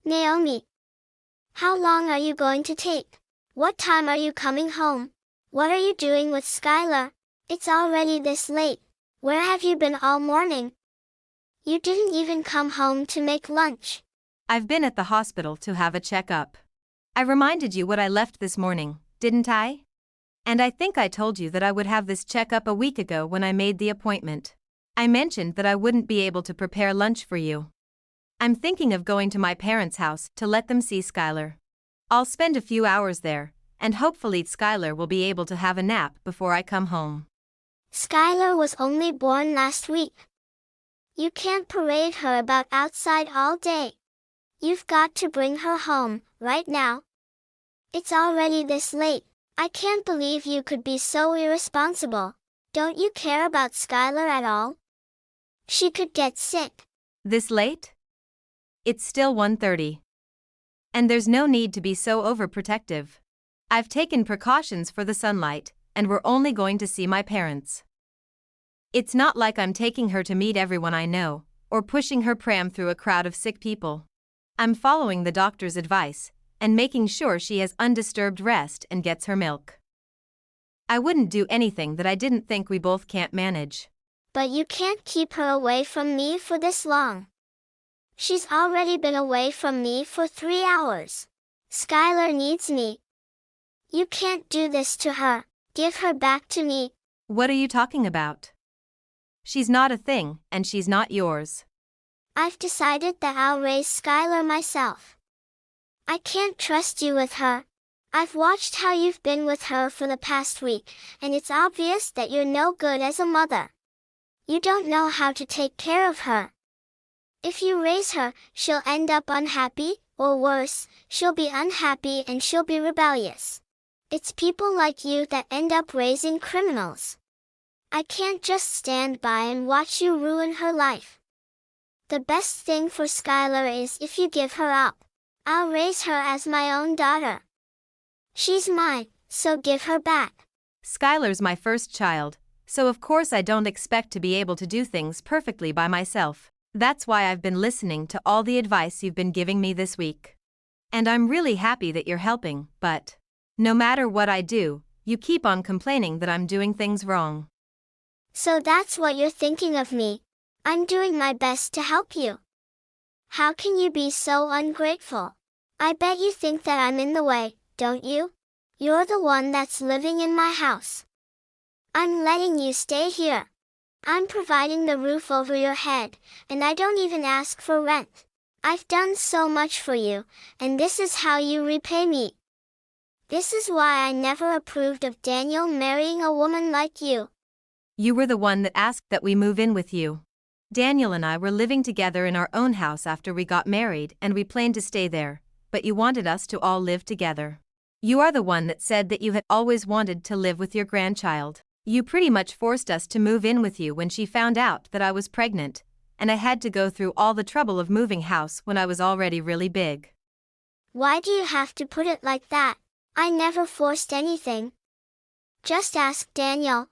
Naomi, how long are you going to take? What time are you coming home? What are you doing with Skylar? It's already this late. Where have you been all morning? You didn't even come home to make lunch. I've been at the hospital to have a checkup. I reminded you what I left this morning, didn't I? And I think I told you that I would have this checkup a week ago when I made the appointment. I mentioned that I wouldn't be able to prepare lunch for you. I'm thinking of going to my parents' house to let them see Skylar. I'll spend a few hours there, and hopefully Skylar will be able to have a nap before I come home. Skylar was only born last week. You can't parade her about outside all day. You've got to bring her home, right now. It's already this late. I can't believe you could be so irresponsible. Don't you care about Skylar at all? She could get sick. This late? It's still 1:30. And there's no need to be so overprotective. I've taken precautions for the sunlight, and we're only going to see my parents. It's not like I'm taking her to meet everyone I know, or pushing her pram through a crowd of sick people. I'm following the doctor's advice, and making sure she has undisturbed rest and gets her milk. I wouldn't do anything that I didn't think we both can't manage. But you can't keep her away from me for this long. She's already been away from me for 3 hours. Skylar needs me. You can't do this to her. Give her back to me. What are you talking about? She's not a thing, and she's not yours. I've decided that I'll raise Skylar myself. I can't trust you with her. I've watched how you've been with her for the past week, and it's obvious that you're no good as a mother. You don't know how to take care of her. If you raise her, she'll end up unhappy, or worse, she'll be unhappy and she'll be rebellious. It's people like you that end up raising criminals. I can't just stand by and watch you ruin her life. The best thing for Skylar is if you give her up. I'll raise her as my own daughter. She's mine, so give her back. Skylar's my first child, so of course I don't expect to be able to do things perfectly by myself. That's why I've been listening to all the advice you've been giving me this week. And I'm really happy that you're helping, but no matter what I do, you keep on complaining that I'm doing things wrong. So that's what you're thinking of me. I'm doing my best to help you. How can you be so ungrateful? I bet you think that I'm in the way, don't you? You're the one that's living in my house. I'm letting you stay here. I'm providing the roof over your head, and I don't even ask for rent. I've done so much for you, and this is how you repay me. This is why I never approved of Daniel marrying a woman like you. You were the one that asked that we move in with you. Daniel and I were living together in our own house after we got married, and we planned to stay there, but you wanted us to all live together. You are the one that said that you had always wanted to live with your grandchild. You pretty much forced us to move in with you when she found out that I was pregnant, and I had to go through all the trouble of moving house when I was already really big. Why do you have to put it like that? I never forced anything. Just ask Daniel.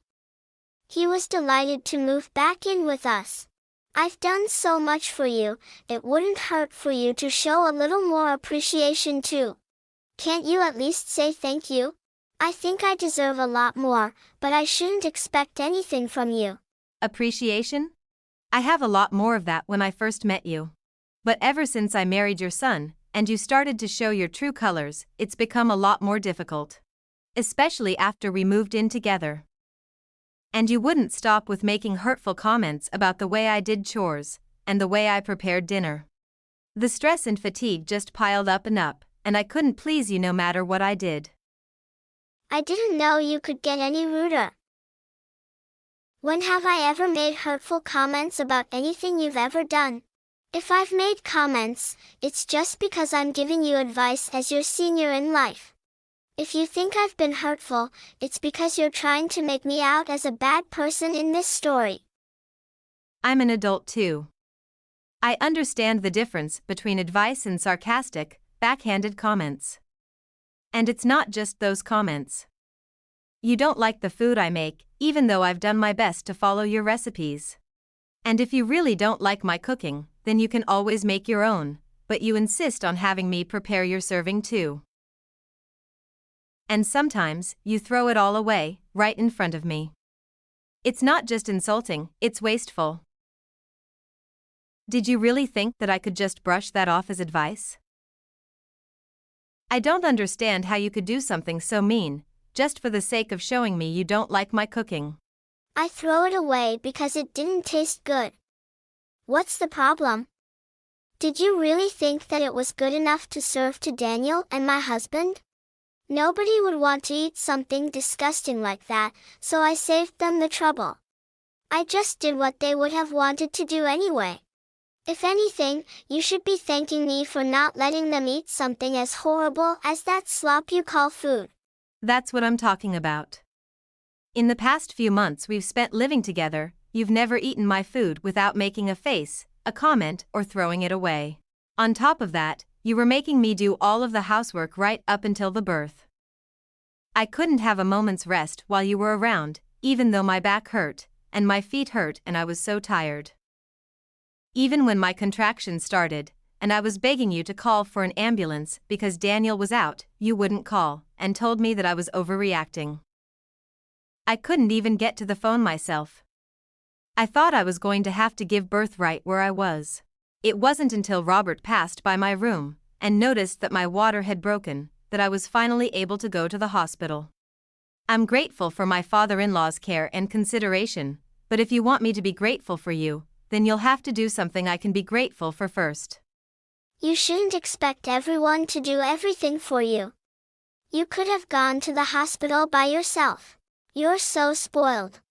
He was delighted to move back in with us. I've done so much for you, it wouldn't hurt for you to show a little more appreciation too. Can't you at least say thank you? I think I deserve a lot more, but I shouldn't expect anything from you. Appreciation? I have a lot more of that when I first met you. But ever since I married your son, and you started to show your true colors, it's become a lot more difficult. Especially after we moved in together. And you wouldn't stop with making hurtful comments about the way I did chores, and the way I prepared dinner. The stress and fatigue just piled up, and I couldn't please you no matter what I did. I didn't know you could get any ruder. When have I ever made hurtful comments about anything you've ever done? If I've made comments, it's just because I'm giving you advice as your senior in life. If you think I've been hurtful, it's because you're trying to make me out as a bad person in this story. I'm an adult too. I understand the difference between advice and sarcastic, backhanded comments. And it's not just those comments. You don't like the food I make, even though I've done my best to follow your recipes. And if you really don't like my cooking, then you can always make your own, but you insist on having me prepare your serving too. And sometimes, you throw it all away, right in front of me. It's not just insulting, it's wasteful. Did you really think that I could just brush that off as advice? I don't understand how you could do something so mean, just for the sake of showing me you don't like my cooking. I throw it away because it didn't taste good. What's the problem? Did you really think that it was good enough to serve to Daniel and my husband? Nobody would want to eat something disgusting like that, so I saved them the trouble. I just did what they would have wanted to do anyway. If anything, you should be thanking me for not letting them eat something as horrible as that slop you call food. That's what I'm talking about. In the past few months we've spent living together, you've never eaten my food without making a face, a comment, or throwing it away. On top of that, you were making me do all of the housework right up until the birth. I couldn't have a moment's rest while you were around, even though my back hurt, and my feet hurt and I was so tired. Even when my contractions started, and I was begging you to call for an ambulance because Daniel was out, you wouldn't call, and told me that I was overreacting. I couldn't even get to the phone myself. I thought I was going to have to give birth right where I was. It wasn't until Robert passed by my room, and noticed that my water had broken, that I was finally able to go to the hospital. I'm grateful for my father-in-law's care and consideration, but if you want me to be grateful for you, then you'll have to do something I can be grateful for first. You shouldn't expect everyone to do everything for you. You could have gone to the hospital by yourself. You're so spoiled.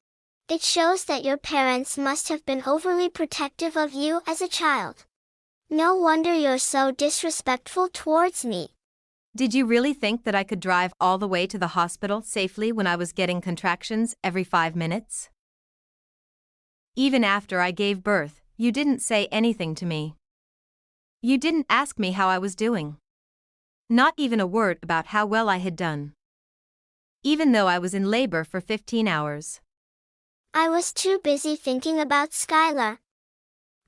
It shows that your parents must have been overly protective of you as a child. No wonder you're so disrespectful towards me. Did you really think that I could drive all the way to the hospital safely when I was getting contractions every 5 minutes? Even after I gave birth, you didn't say anything to me. You didn't ask me how I was doing. Not even a word about how well I had done. Even though I was in labor for 15 hours. I was too busy thinking about Skylar.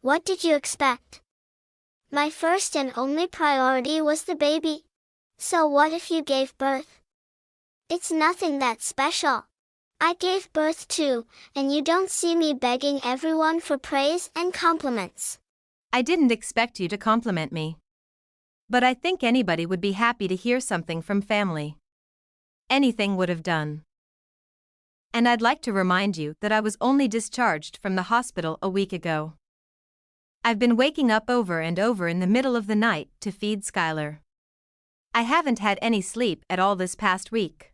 What did you expect? My first and only priority was the baby. So what if you gave birth? It's nothing that special. I gave birth too, and you don't see me begging everyone for praise and compliments. I didn't expect you to compliment me. But I think anybody would be happy to hear something from family. Anything would have done. And I'd like to remind you that I was only discharged from the hospital a week ago. I've been waking up over and over in the middle of the night to feed Skylar. I haven't had any sleep at all this past week.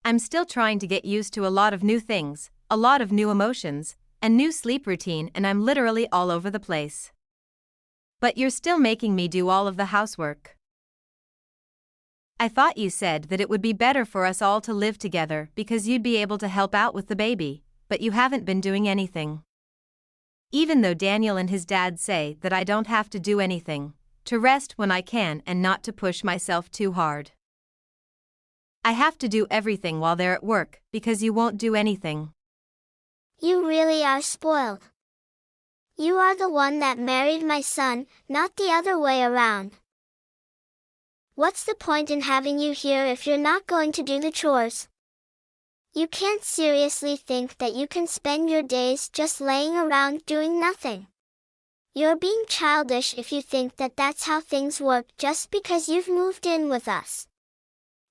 I'm still trying to get used to a lot of new things, a lot of new emotions, and new sleep routine, and I'm literally all over the place. But you're still making me do all of the housework. I thought you said that it would be better for us all to live together because you'd be able to help out with the baby, but you haven't been doing anything. Even though Daniel and his dad say that I don't have to do anything, to rest when I can and not to push myself too hard. I have to do everything while they're at work because you won't do anything. You really are spoiled. You are the one that married my son, not the other way around. What's the point in having you here if you're not going to do the chores? You can't seriously think that you can spend your days just laying around doing nothing. You're being childish if you think that that's how things work just because you've moved in with us.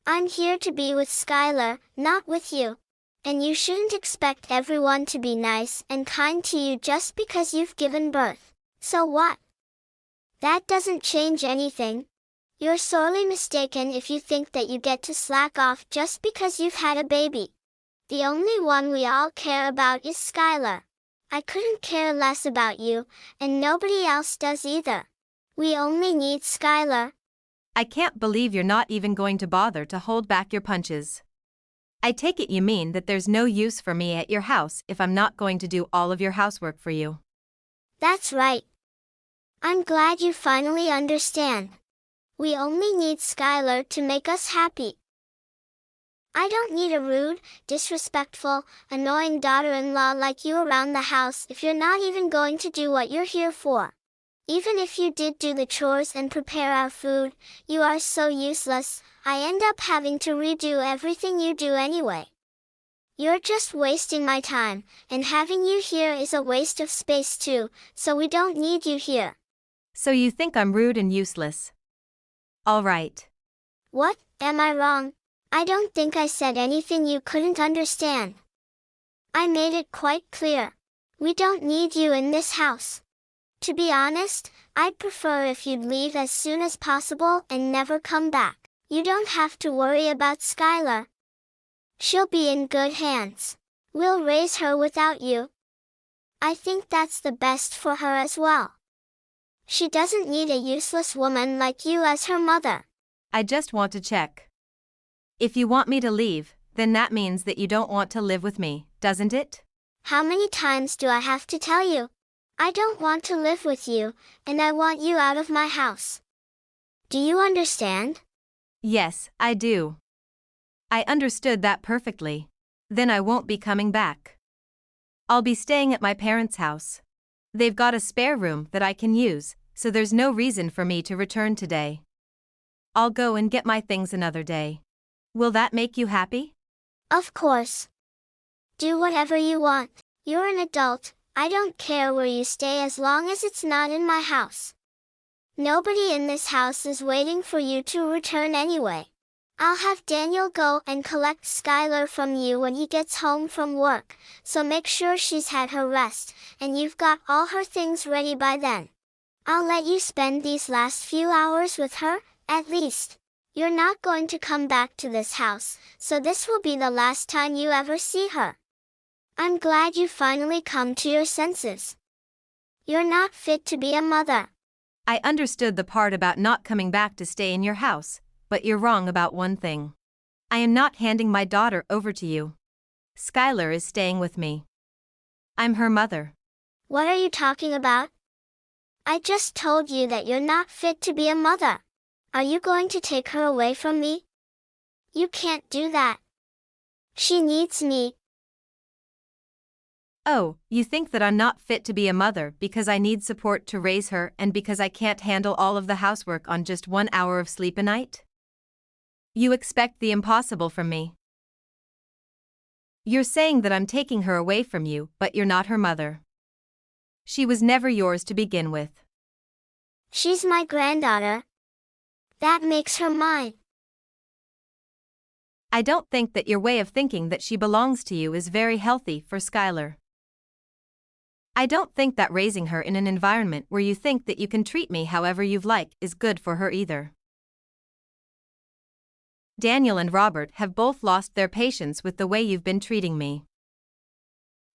I'm here to be with Skylar, not with you. And you shouldn't expect everyone to be nice and kind to you just because you've given birth. So what? That doesn't change anything. You're sorely mistaken if you think that you get to slack off just because you've had a baby. The only one we all care about is Skylar. I couldn't care less about you, and nobody else does either. We only need Skylar. I can't believe you're not even going to bother to hold back your punches. I take it you mean that there's no use for me at your house if I'm not going to do all of your housework for you. That's right. I'm glad you finally understand. We only need Skylar to make us happy. I don't need a rude, disrespectful, annoying daughter-in-law like you around the house if you're not even going to do what you're here for. Even if you did do the chores and prepare our food, you are so useless, I end up having to redo everything you do anyway. You're just wasting my time, and having you here is a waste of space too, so we don't need you here. So you think I'm rude and useless? All right. What, am I wrong? I don't think I said anything you couldn't understand. I made it quite clear. We don't need you in this house. To be honest, I'd prefer if you'd leave as soon as possible and never come back. You don't have to worry about Skylar. She'll be in good hands. We'll raise her without you. I think that's the best for her as well. She doesn't need a useless woman like you as her mother. I just want to check. If you want me to leave, then that means that you don't want to live with me, doesn't it? How many times do I have to tell you? I don't want to live with you, and I want you out of my house. Do you understand? Yes, I do. I understood that perfectly. Then I won't be coming back. I'll be staying at my parents' house. They've got a spare room that I can use, so there's no reason for me to return today. I'll go and get my things another day. Will that make you happy? Of course. Do whatever you want. You're an adult. I don't care where you stay as long as it's not in my house. Nobody in this house is waiting for you to return anyway. I'll have Daniel go and collect Skylar from you when he gets home from work, so make sure she's had her rest, and you've got all her things ready by then. I'll let you spend these last few hours with her, at least. You're not going to come back to this house, so this will be the last time you ever see her. I'm glad you finally come to your senses. You're not fit to be a mother. I understood the part about not coming back to stay in your house, but you're wrong about one thing. I am not handing my daughter over to you. Skylar is staying with me. I'm her mother. What are you talking about? I just told you that you're not fit to be a mother. Are you going to take her away from me? You can't do that. She needs me. Oh, you think that I'm not fit to be a mother because I need support to raise her and because I can't handle all of the housework on just 1 hour of sleep a night? You expect the impossible from me. You're saying that I'm taking her away from you, but you're not her mother. She was never yours to begin with. She's my granddaughter. That makes her mine. I don't think that your way of thinking that she belongs to you is very healthy for Skylar. I don't think that raising her in an environment where you think that you can treat me however you've like is good for her either. Daniel and Robert have both lost their patience with the way you've been treating me.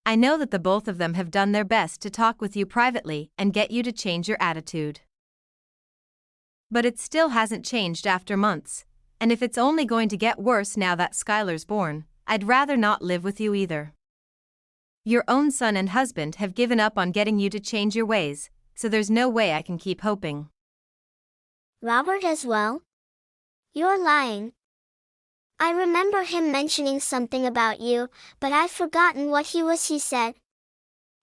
I know that the both of them have done their best to talk with you privately and get you to change your attitude. But it still hasn't changed after months, and if it's only going to get worse now that Skylar's born, I'd rather not live with you either. Your own son and husband have given up on getting you to change your ways, so there's no way I can keep hoping. Robert as well? You're lying. I remember him mentioning something about you, but I've forgotten what he said.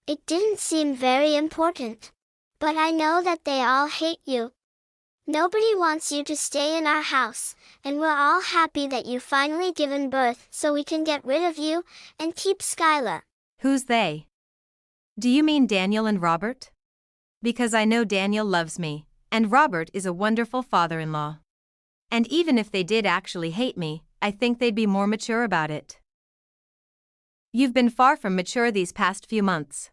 It didn't seem very important. But I know that they all hate you. Nobody wants you to stay in our house, and we're all happy that you've finally given birth so we can get rid of you and keep Skylar. Who's they? Do you mean Daniel and Robert? Because I know Daniel loves me, and Robert is a wonderful father-in-law. And even if they did actually hate me, I think they'd be more mature about it. You've been far from mature these past few months.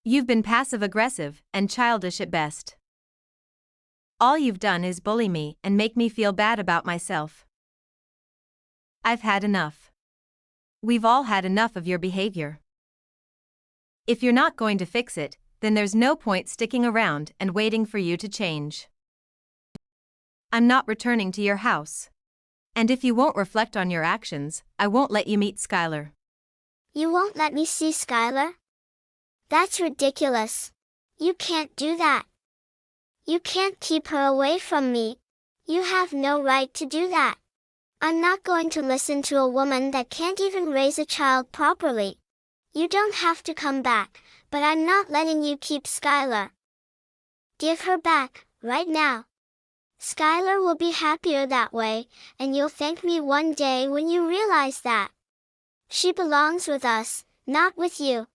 You've been passive-aggressive and childish at best. All you've done is bully me and make me feel bad about myself. I've had enough. We've all had enough of your behavior. If you're not going to fix it, then there's no point sticking around and waiting for you to change. I'm not returning to your house. And if you won't reflect on your actions, I won't let you meet Skylar. You won't let me see Skylar? That's ridiculous. You can't do that. You can't keep her away from me. You have no right to do that. I'm not going to listen to a woman that can't even raise a child properly. You don't have to come back, but I'm not letting you keep Skylar. Give her back, right now. Skylar will be happier that way, and you'll thank me one day when you realize that. She belongs with us, not with you.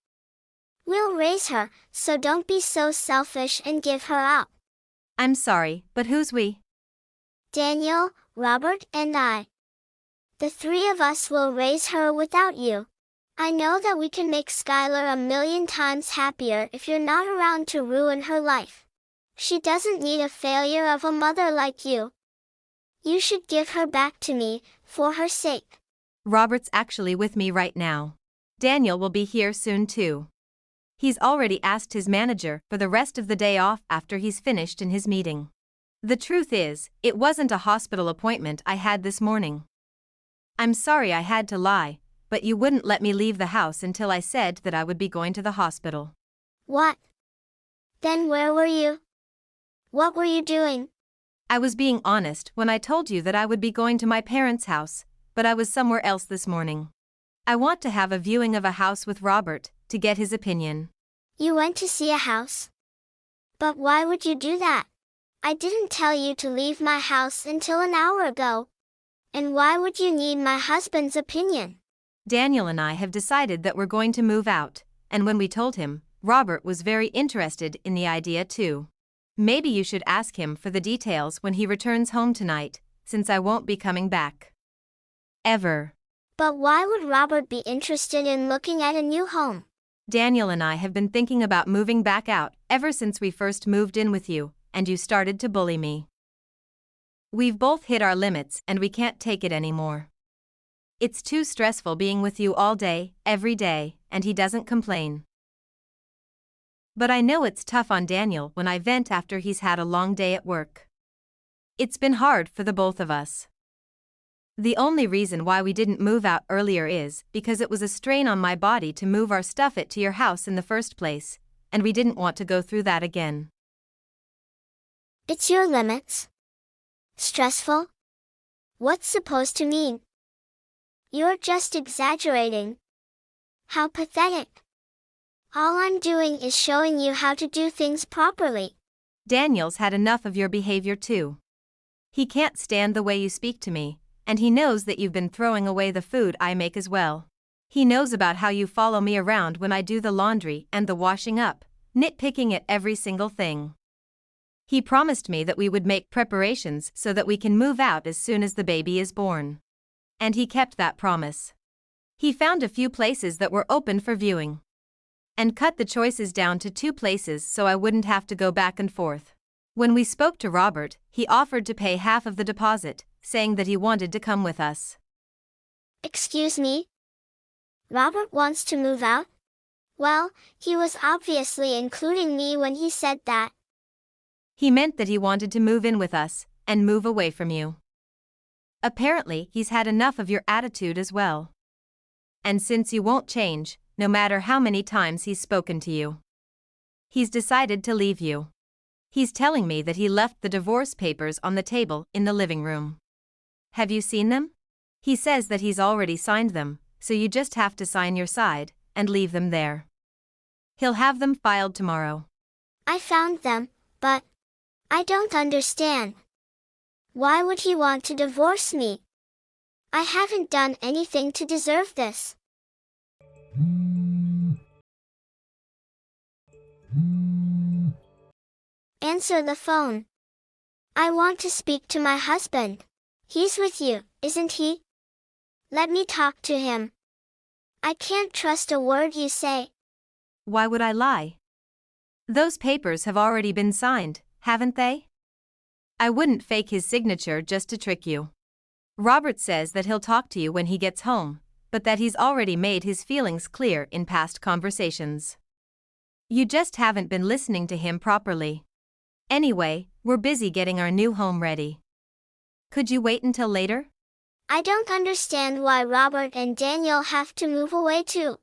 We'll raise her, so don't be so selfish and give her up. I'm sorry, but who's we? Daniel, Robert, and I. The three of us will raise her without you. I know that we can make Skylar a million times happier if you're not around to ruin her life. She doesn't need a failure of a mother like you. You should give her back to me, for her sake. Robert's actually with me right now. Daniel will be here soon too. He's already asked his manager for the rest of the day off after he's finished in his meeting. The truth is, it wasn't a hospital appointment I had this morning. I'm sorry I had to lie, but you wouldn't let me leave the house until I said that I would be going to the hospital. What? Then where were you? What were you doing? I was being honest when I told you that I would be going to my parents' house, but I was somewhere else this morning. I want to have a viewing of a house with Robert, to get his opinion. You went to see a house? But why would you do that? I didn't tell you to leave my house until an hour ago. And why would you need my husband's opinion? Daniel and I have decided that we're going to move out, and when we told him, Robert was very interested in the idea too. Maybe you should ask him for the details when he returns home tonight, since I won't be coming back. Ever. But why would Robert be interested in looking at a new home? Daniel and I have been thinking about moving back out ever since we first moved in with you, and you started to bully me. We've both hit our limits and we can't take it anymore. It's too stressful being with you all day, every day, and he doesn't complain. But I know it's tough on Daniel when I vent after he's had a long day at work. It's been hard for the both of us. The only reason why we didn't move out earlier is because it was a strain on my body to move our stuff to your house in the first place, and we didn't want to go through that again. It's your limits. Stressful? What's supposed to mean? You're just exaggerating. How pathetic. All I'm doing is showing you how to do things properly. Daniel's had enough of your behavior too. He can't stand the way you speak to me, and he knows that you've been throwing away the food I make as well. He knows about how you follow me around when I do the laundry and the washing up, nitpicking at every single thing. He promised me that we would make preparations so that we can move out as soon as the baby is born. And he kept that promise. He found a few places that were open for viewing. And cut the choices down to 2 places so I wouldn't have to go back and forth. When we spoke to Robert, he offered to pay half of the deposit, saying that he wanted to come with us. Excuse me? Robert wants to move out? Well, he was obviously including me when he said that. He meant that he wanted to move in with us, and move away from you. Apparently, he's had enough of your attitude as well. And since you won't change, no matter how many times he's spoken to you, he's decided to leave you. He's telling me that he left the divorce papers on the table in the living room. Have you seen them? He says that he's already signed them, so you just have to sign your side, and leave them there. He'll have them filed tomorrow. I found them, but I don't understand. Why would he want to divorce me? I haven't done anything to deserve this. Answer the phone. I want to speak to my husband. He's with you, isn't he? Let me talk to him. I can't trust a word you say. Why would I lie? Those papers have already been signed, haven't they? I wouldn't fake his signature just to trick you. Robert says that he'll talk to you when he gets home, but that he's already made his feelings clear in past conversations. You just haven't been listening to him properly. Anyway, we're busy getting our new home ready. Could you wait until later? I don't understand why Robert and Daniel have to move away too.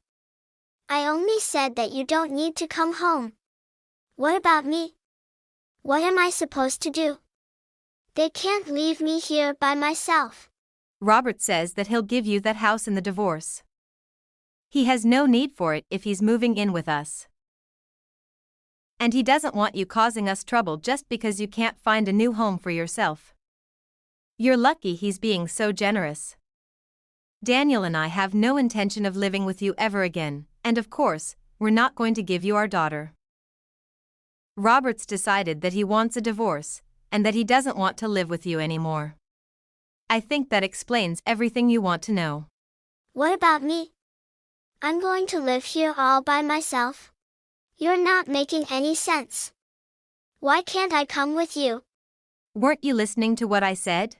I only said that you don't need to come home. What about me? What am I supposed to do? They can't leave me here by myself. Robert says that he'll give you that house in the divorce. He has no need for it if he's moving in with us. And he doesn't want you causing us trouble just because you can't find a new home for yourself. You're lucky he's being so generous. Daniel and I have no intention of living with you ever again, and of course, we're not going to give you our daughter. Robert's decided that he wants a divorce, and that he doesn't want to live with you anymore. I think that explains everything you want to know. What about me? I'm going to live here all by myself. You're not making any sense. Why can't I come with you? Weren't you listening to what I said?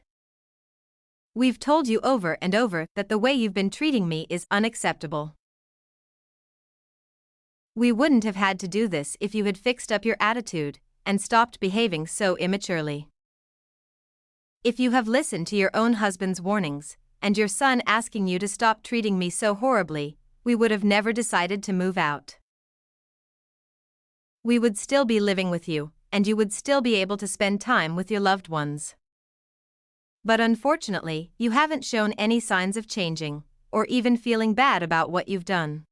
We've told you over and over that the way you've been treating me is unacceptable. We wouldn't have had to do this if you had fixed up your attitude and stopped behaving so immaturely. If you have listened to your own husband's warnings, and your son asking you to stop treating me so horribly, we would have never decided to move out. We would still be living with you, and you would still be able to spend time with your loved ones. But unfortunately, you haven't shown any signs of changing, or even feeling bad about what you've done.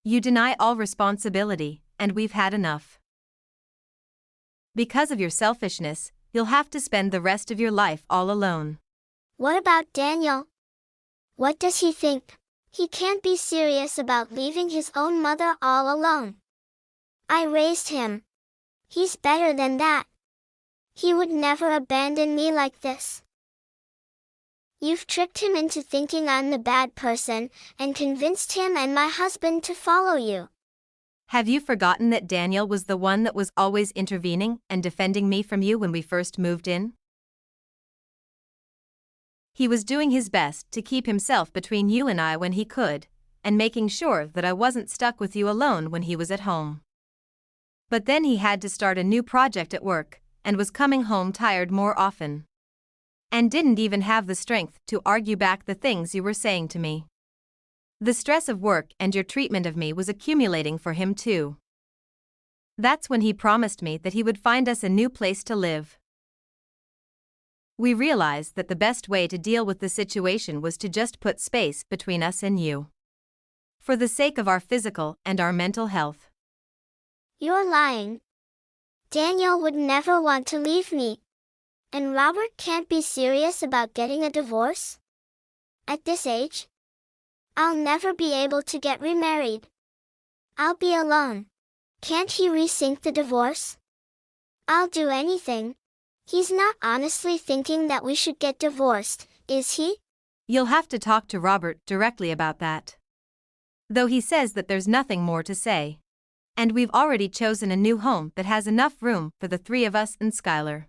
You deny all responsibility, and we've had enough. Because of your selfishness, you'll have to spend the rest of your life all alone. What about Daniel? What does he think? He can't be serious about leaving his own mother all alone. I raised him. He's better than that. He would never abandon me like this. You've tricked him into thinking I'm the bad person, and convinced him and my husband to follow you. Have you forgotten that Daniel was the one that was always intervening and defending me from you when we first moved in? He was doing his best to keep himself between you and I when he could, and making sure that I wasn't stuck with you alone when he was at home. But then he had to start a new project at work, and was coming home tired more often. And didn't even have the strength to argue back the things you were saying to me. The stress of work and your treatment of me was accumulating for him too. That's when he promised me that he would find us a new place to live. We realized that the best way to deal with the situation was to just put space between us and you. For the sake of our physical and our mental health. You're lying. Daniel would never want to leave me. And Robert can't be serious about getting a divorce? At this age? I'll never be able to get remarried. I'll be alone. Can't he resync the divorce? I'll do anything. He's not honestly thinking that we should get divorced, is he? You'll have to talk to Robert directly about that. Though he says that there's nothing more to say. And we've already chosen a new home that has enough room for the three of us and Skylar.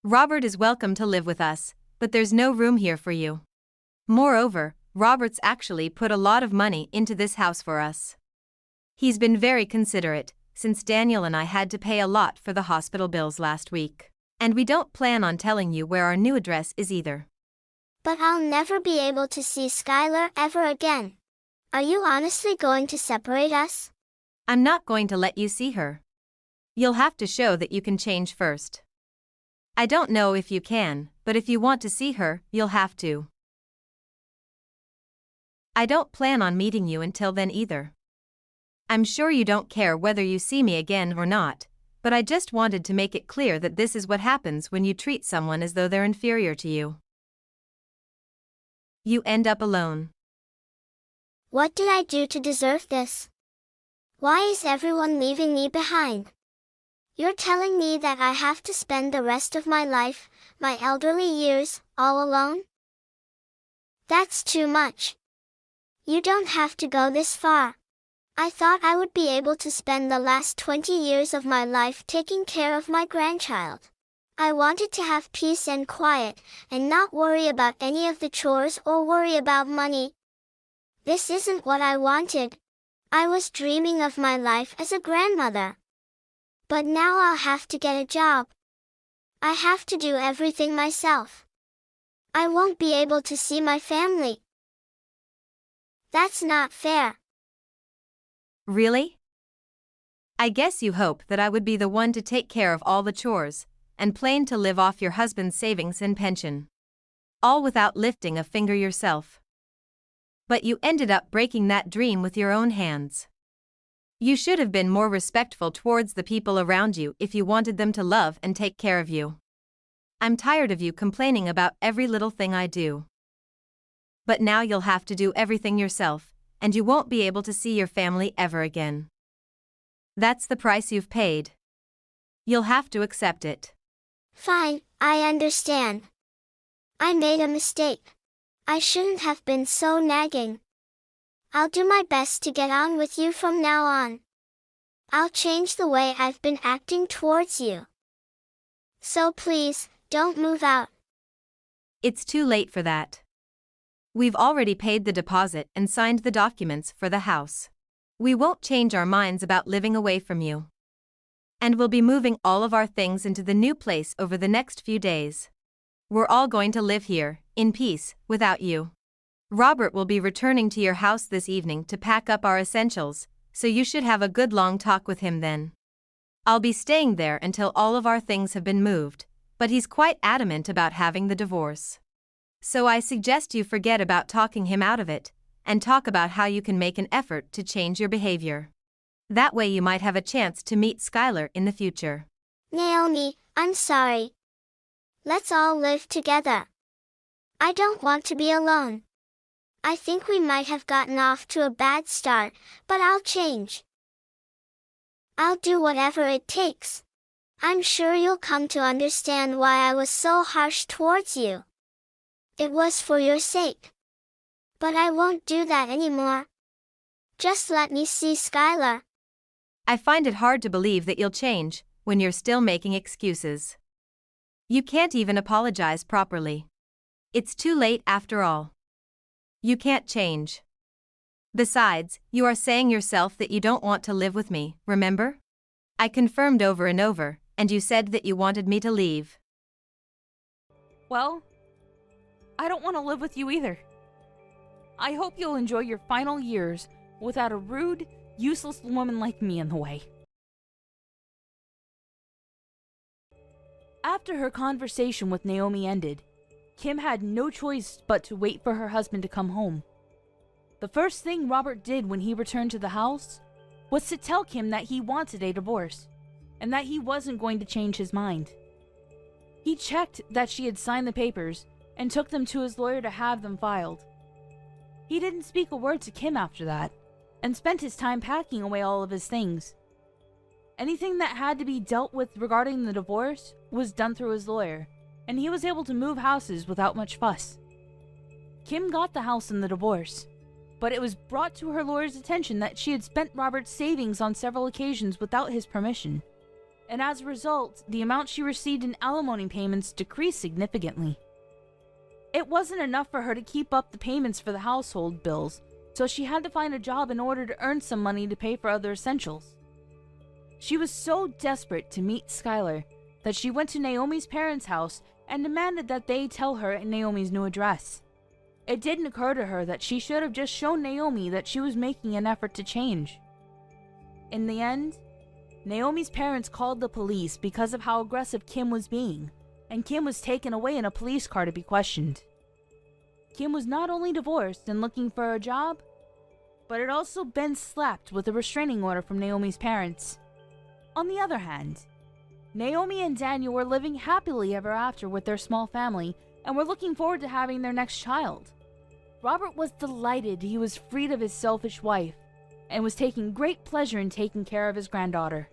Robert is welcome to live with us, but there's no room here for you. Moreover, Robert's actually put a lot of money into this house for us. He's been very considerate, since Daniel and I had to pay a lot for the hospital bills last week. And we don't plan on telling you where our new address is either. But I'll never be able to see Skylar ever again. Are you honestly going to separate us? I'm not going to let you see her. You'll have to show that you can change first. I don't know if you can, but if you want to see her, you'll have to. I don't plan on meeting you until then either. I'm sure you don't care whether you see me again or not, but I just wanted to make it clear that this is what happens when you treat someone as though they're inferior to you. You end up alone. What did I do to deserve this? Why is everyone leaving me behind? You're telling me that I have to spend the rest of my life, my elderly years, all alone? That's too much. You don't have to go this far. I thought I would be able to spend the last 20 years of my life taking care of my grandchild. I wanted to have peace and quiet, and not worry about any of the chores or worry about money. This isn't what I wanted. I was dreaming of my life as a grandmother. But now I'll have to get a job. I have to do everything myself. I won't be able to see my family. That's not fair. Really? I guess you hope that I would be the one to take care of all the chores, and plan to live off your husband's savings and pension. All without lifting a finger yourself. But you ended up breaking that dream with your own hands. You should have been more respectful towards the people around you if you wanted them to love and take care of you. I'm tired of you complaining about every little thing I do. But now you'll have to do everything yourself, and you won't be able to see your family ever again. That's the price you've paid. You'll have to accept it. Fine, I understand. I made a mistake. I shouldn't have been so nagging. I'll do my best to get on with you from now on. I'll change the way I've been acting towards you. So please, don't move out. It's too late for that. We've already paid the deposit and signed the documents for the house. We won't change our minds about living away from you. And we'll be moving all of our things into the new place over the next few days. We're all going to live here, in peace, without you. Robert will be returning to your house this evening to pack up our essentials, so you should have a good long talk with him then. I'll be staying there until all of our things have been moved, but he's quite adamant about having the divorce. So I suggest you forget about talking him out of it, and talk about how you can make an effort to change your behavior. That way you might have a chance to meet Skylar in the future. Naomi, I'm sorry. Let's all live together. I don't want to be alone. I think we might have gotten off to a bad start, but I'll change. I'll do whatever it takes. I'm sure you'll come to understand why I was so harsh towards you. It was for your sake. But I won't do that anymore. Just let me see Skylar. I find it hard to believe that you'll change when you're still making excuses. You can't even apologize properly. It's too late after all. You can't change. Besides, you are saying yourself that you don't want to live with me, remember? I confirmed over and over, and you said that you wanted me to leave. Well, I don't want to live with you either. I hope you'll enjoy your final years without a rude, useless woman like me in the way. After her conversation with Naomi ended, Kim had no choice but to wait for her husband to come home. The first thing Robert did when he returned to the house was to tell Kim that he wanted a divorce, and that he wasn't going to change his mind. He checked that she had signed the papers and took them to his lawyer to have them filed. He didn't speak a word to Kim after that, and spent his time packing away all of his things. Anything that had to be dealt with regarding the divorce was done through his lawyer, and he was able to move houses without much fuss. Kim got the house in the divorce, but it was brought to her lawyer's attention that she had spent Robert's savings on several occasions without his permission, and as a result, the amount she received in alimony payments decreased significantly. It wasn't enough for her to keep up the payments for the household bills, so she had to find a job in order to earn some money to pay for other essentials. She was so desperate to meet Skylar that she went to Naomi's parents' house and demanded that they tell her Naomi's new address. It didn't occur to her that she should have just shown Naomi that she was making an effort to change. In the end, Naomi's parents called the police because of how aggressive Kim was being, and Kim was taken away in a police car to be questioned. Kim was not only divorced and looking for a job, but had also been slapped with a restraining order from Naomi's parents. On the other hand, Naomi and Daniel were living happily ever after with their small family and were looking forward to having their next child. Robert was delighted he was freed of his selfish wife and was taking great pleasure in taking care of his granddaughter.